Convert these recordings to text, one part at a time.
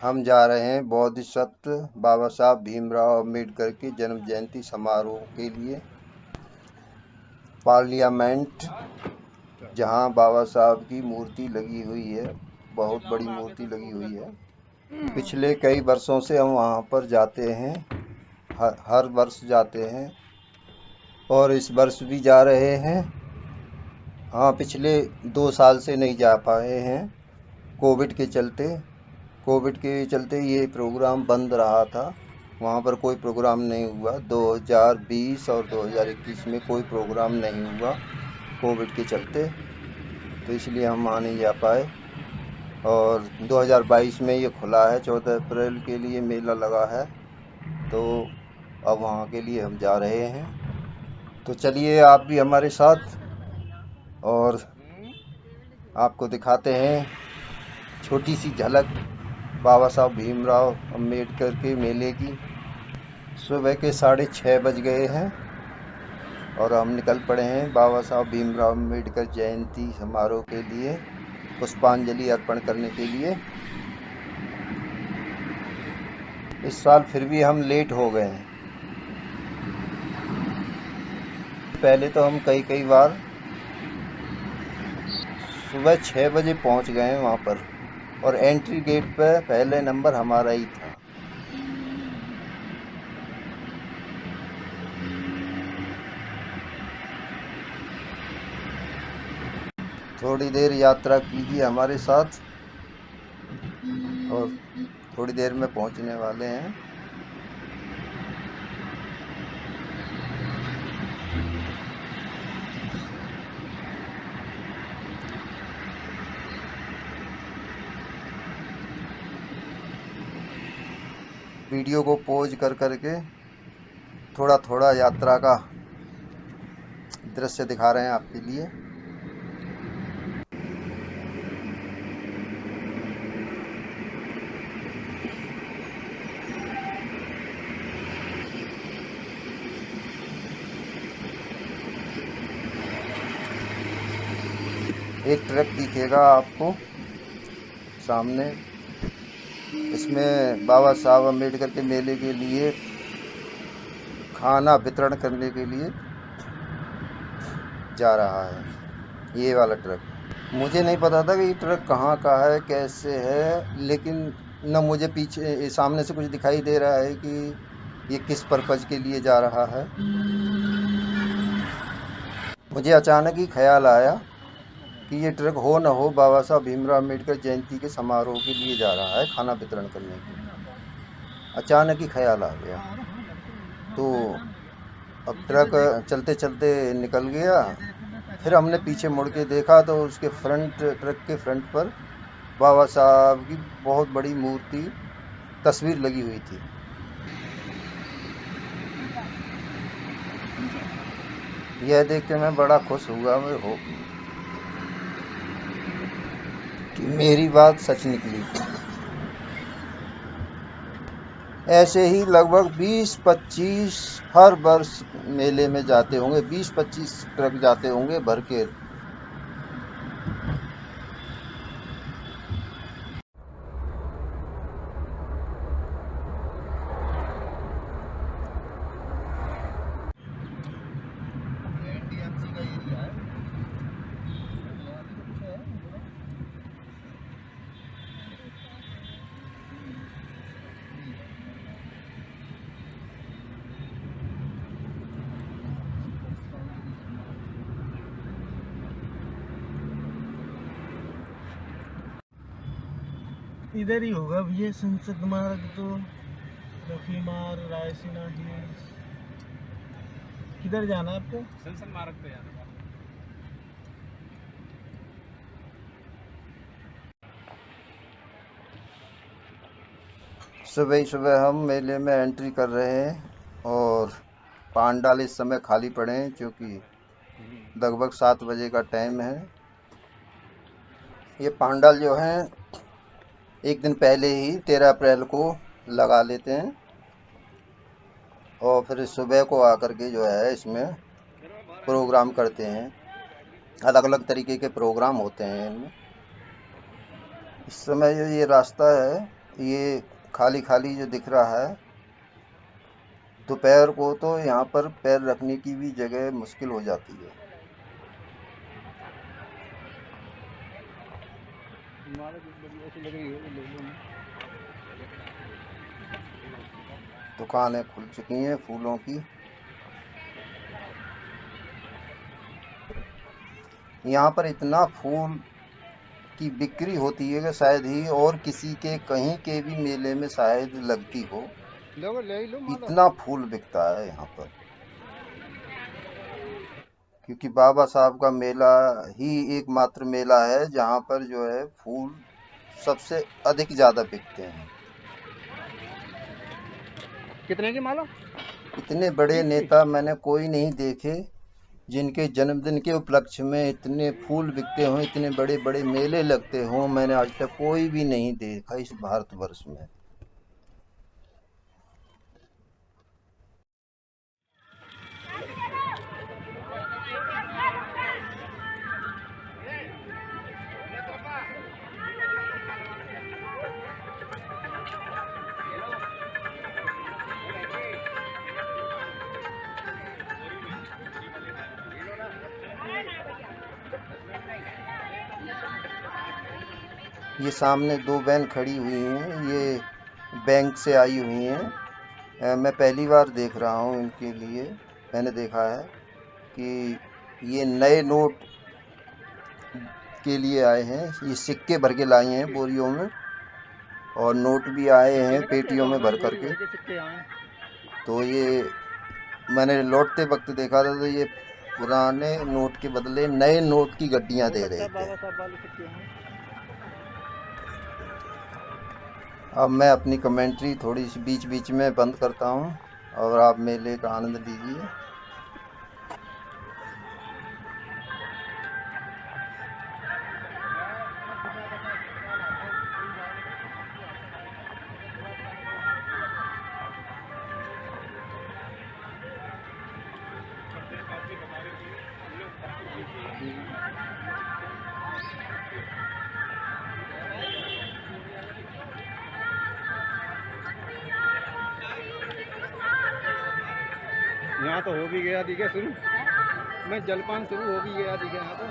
हम जा रहे हैं बोधिसत्व बाबा साहब भीमराव अम्बेडकर की जन्म जयंती समारोह के लिए पार्लियामेंट, जहां बाबा साहब की मूर्ति लगी हुई है। बहुत बड़ी मूर्ति लगी हुई है। पिछले कई वर्षों से हम वहां पर जाते हैं, हर वर्ष जाते हैं और इस वर्ष भी जा रहे हैं। हाँ, पिछले 2 साल से नहीं जा पाए हैं कोविड के चलते। कोविड के चलते ये प्रोग्राम बंद रहा था, वहाँ पर कोई प्रोग्राम नहीं हुआ। 2020 और 2021 में कोई प्रोग्राम नहीं हुआ कोविड के चलते, तो इसलिए हम वहाँ नहीं जा पाए। और 2022 में ये खुला है, 14 अप्रैल के लिए मेला लगा है, तो अब वहाँ के लिए हम जा रहे हैं। तो चलिए आप भी हमारे साथ, और आपको दिखाते हैं छोटी सी झलक बाबा साहब भीमराव अम्बेडकर के मेले की। सुबह के 6:30 बज गए हैं और हम निकल पड़े हैं बाबा साहब भीमराव अम्बेडकर जयंती समारोह के लिए, पुष्पांजलि अर्पण करने के लिए। इस साल फिर भी हम लेट हो गए हैं। पहले तो हम कई बार सुबह 6 बजे पहुंच गए हैं वहां पर, और एंट्री गेट पे पहले नंबर हमारा ही था। थोड़ी देर यात्रा कीजिए हमारे साथ और थोड़ी देर में पहुंचने वाले हैं। वीडियो को पॉज कर करके थोड़ा थोड़ा यात्रा का दृश्य दिखा रहे हैं आपके लिए। एक ट्रक दिखेगा आपको सामने, इसमें बाबा साहब अम्बेडकर के मेले के लिए खाना वितरण करने के लिए जा रहा है, ये वाला ट्रक। मुझे नहीं पता था कि ये ट्रक कहाँ का है, कैसे है, लेकिन न मुझे पीछे सामने से कुछ दिखाई दे रहा है कि ये किस पर्पज के लिए जा रहा है। मुझे अचानक ही ख्याल आया कि ये ट्रक हो न हो बाबा साहब भीमराव अम्बेडकर जयंती के समारोह के लिए जा रहा है, खाना वितरण करने के लिए। अचानक ही ख्याल आ गया, तो अब ट्रक चलते चलते निकल गया। फिर हमने पीछे मुड़ के देखा तो उसके ट्रक के फ्रंट पर बाबा साहब की बहुत बड़ी मूर्ति, तस्वीर लगी हुई थी। यह देख के मैं बड़ा खुश हुआ कि मेरी बात सच निकली। ऐसे ही लगभग 20-25 हर वर्ष मेले में जाते होंगे, 20-25 ट्रक जाते होंगे भर के। इधर ही होगा भैया संसद मार्ग, तो रफीमार रायसीना हिल्स। किधर जाना है आपको? संसद मार्ग पे जाना है। सुबह ही सुबह हम मेले में एंट्री कर रहे हैं और पांडाल इस समय खाली पड़े हैं, क्योंकि लगभग 7 बजे का टाइम है। ये पांडाल जो है एक दिन पहले ही 13 अप्रैल को लगा लेते हैं और फिर सुबह को आकर के जो है इसमें प्रोग्राम करते हैं। अलग अलग तरीके के प्रोग्राम होते हैं इनमें। इस समय जो ये रास्ता है ये खाली खाली जो दिख रहा है, दोपहर को तो यहाँ पर पैर रखने की भी जगह मुश्किल हो जाती है। दुकानें खुल चुकी हैं फूलों की। यहाँ पर इतना फूल की बिक्री होती है कि शायद ही और किसी के कहीं के भी मेले में शायद लगती हो। इतना फूल बिकता है यहाँ पर, क्योंकि बाबा साहब का मेला ही एकमात्र मेला है जहाँ पर जो है फूल सबसे अधिक ज़्यादा बिकते हैं। कितने की माला? इतने बड़े नेता मैंने कोई नहीं देखे जिनके जन्मदिन के उपलक्ष्य में इतने फूल बिकते हों, इतने बड़े बड़े मेले लगते हों। मैंने आज तक कोई भी नहीं देखा इस भारतवर्ष में। ये सामने दो वैन खड़ी हुई हैं, ये बैंक से आई हुई हैं। मैं पहली बार देख रहा हूँ इनके लिए। मैंने देखा है कि ये नए नोट के लिए आए हैं। ये सिक्के भर के लाए हैं बोरियों में, और नोट भी आए हैं पेटियों में भर करके। तो ये मैंने लौटते वक्त देखा था, तो ये पुराने नोट के बदले नए नोट की गड्डियाँ दे रहे थे। अब मैं अपनी कमेंट्री थोड़ी सी बीच बीच में बंद करता हूँ और आप मेले का आनंद लीजिए। यहाँ तो हो भी गया दिखे शुरू, मैं जलपान शुरू हो भी गया दिखे यहाँ तो।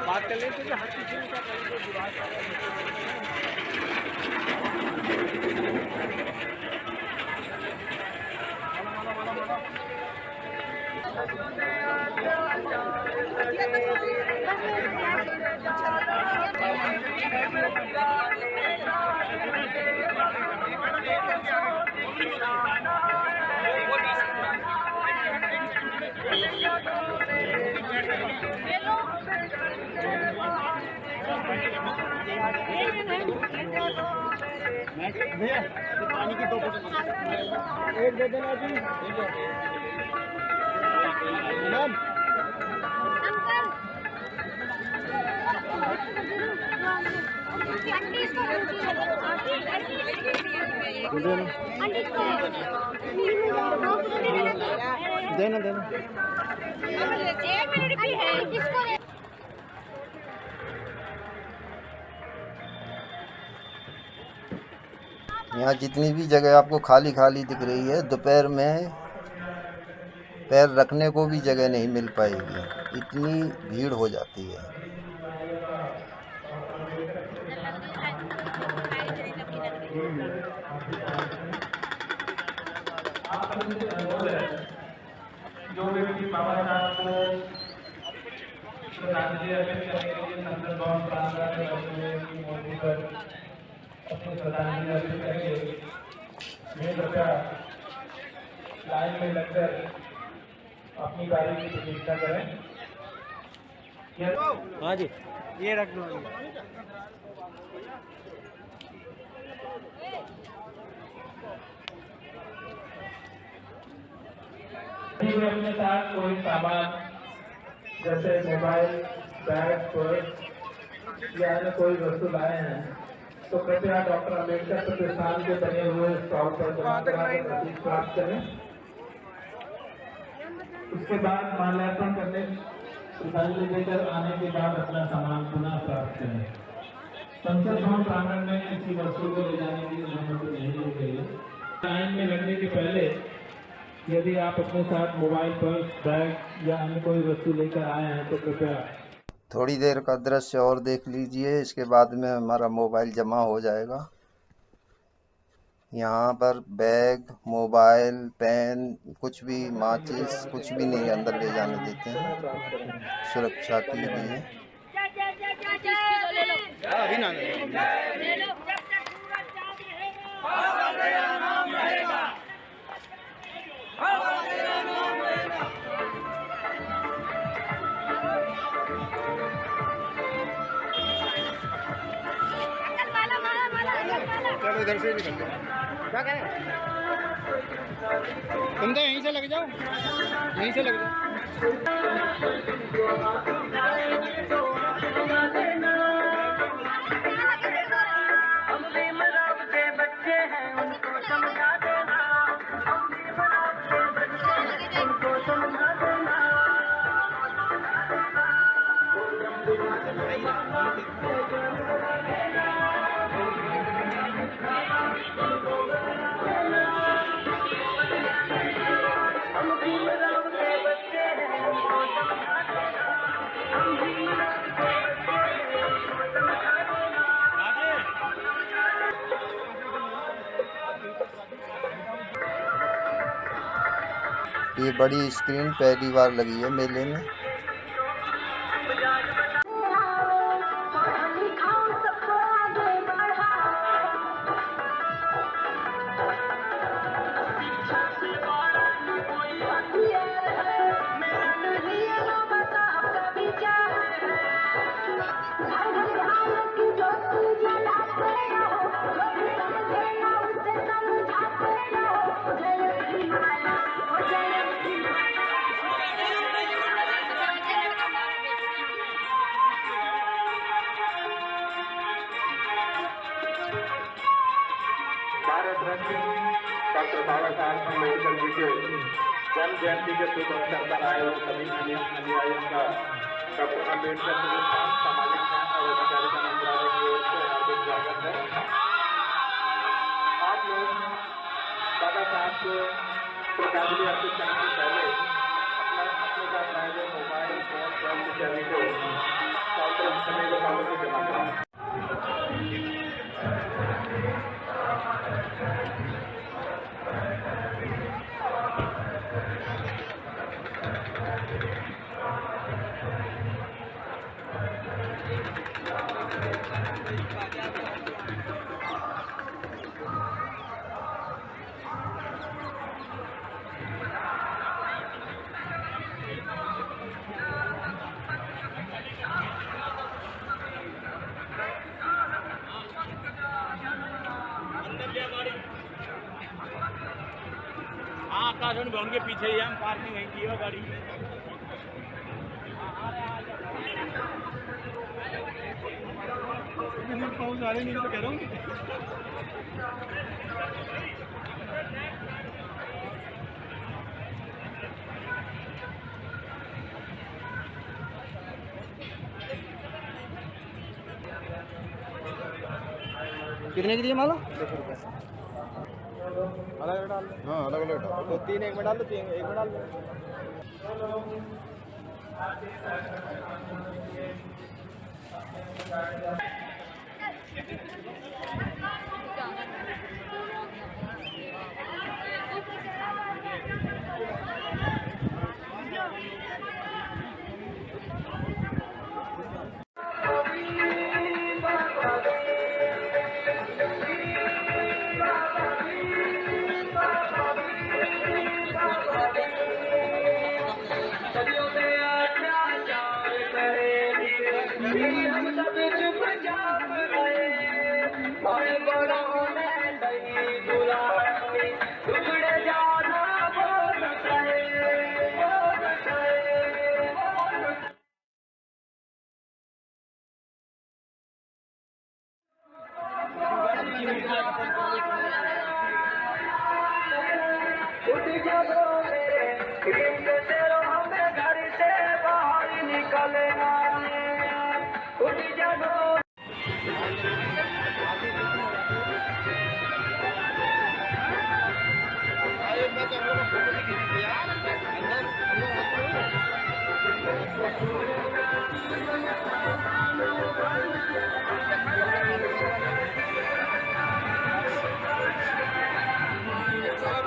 बात कर लेते हैं हर किसी ने क्या करी तो बुरा भैया पानी की 2 बोतल एक दे देना जी। मैम देना देना। यहाँ जितनी भी जगह आपको खाली खाली दिख रही है, दोपहर में पैर रखने को भी जगह नहीं मिल पाएगी, इतनी भीड़ हो जाती है। जो व्यक्ति बाबा साहब को श्रद्धांजलि अर्पित करने के लिए संसद भवन प्रांगण की मूर्ति पर अपनी श्रद्धांजलि अर्पित करेंगे, वे कृपया लाइन में लगकर अपनी बारी की प्रतीक्षा करें। हाँ जी, ये रख दो। अपने साथ कोई सामान जैसे मोबाइल, बैग, पर्स या अन्य कोई वस्तु लाए हैं तो कृपया डॉक्टर अम्बेडकर प्रतिष्ठान के बने हुए स्टॉल पर जमा कराकर रसीद प्राप्त करें। उसके बाद माल्यार्पण करने श्रद्धांजलि देकर आने के बाद अपना सामान पुनः प्राप्त करें। संसद भवन प्रांगण में किसी वस्तु को ले जाने की अनुमति नहीं दी गई है। लाइन में लगने के पहले यदि आप अपने साथ मोबाइल, पर्स, बैग या अन्य कोई वस्तु लेकर आए हैं तो कृपया थोड़ी देर का दृश्य और देख लीजिए, इसके बाद में हमारा मोबाइल जमा हो जाएगा। यहाँ पर बैग, मोबाइल, पेन, कुछ भी माचिस, कुछ भी नहीं अंदर ले जाने देते हैं सुरक्षा के लिए। चलो इधर से निकलते हैं। क्या करें? तुम तो यहीं से लग जाओ, यहीं से लग जाओ। ये बड़ी स्क्रीन पहली बार लगी है मेले में। भारत रत्न डॉक्टर बाबा साहब अम्बेडकर जी के जन्म जयंती के शुभ अवसर पर आए हुए सभी अनुयायियों का डॉक्टर अम्बेडकर प्रतिष्ठान सामाजिक न्याय और अधिकारिता मंत्रालय की ओर से हार्दिक स्वागत है। आप लोग बाबा साहब को श्रद्धांजलि अर्पित करने से पहले अपने साथ लाए गए मोबाइल, फोन, पर्स इत्यादि को काउंटर समय को काउंटर में जमा कराएं। आकाश भवन के पीछे ही हम पार्किंग है की गाड़ी। पहुंच आ रहे नहीं तो कह रहा हूँ। कितने की दिए माला? 10 रुपये। अलग अलग डाल दो। हाँ अलग अलग डाल दो। 3 एक में डाल दो, 3 एक में डाल दो। हम सब चुपचाप रहे और बड़ों ने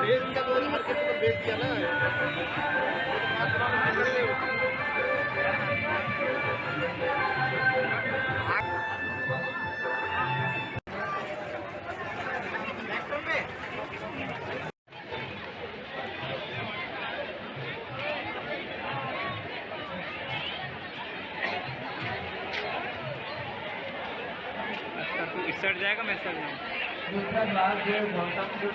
भेज दिया 2000 के तो भेज दिया ना। इस साइड जाएगा मैं इस साइड जाऊँ। दूसरा क्लास जो है गौतम जो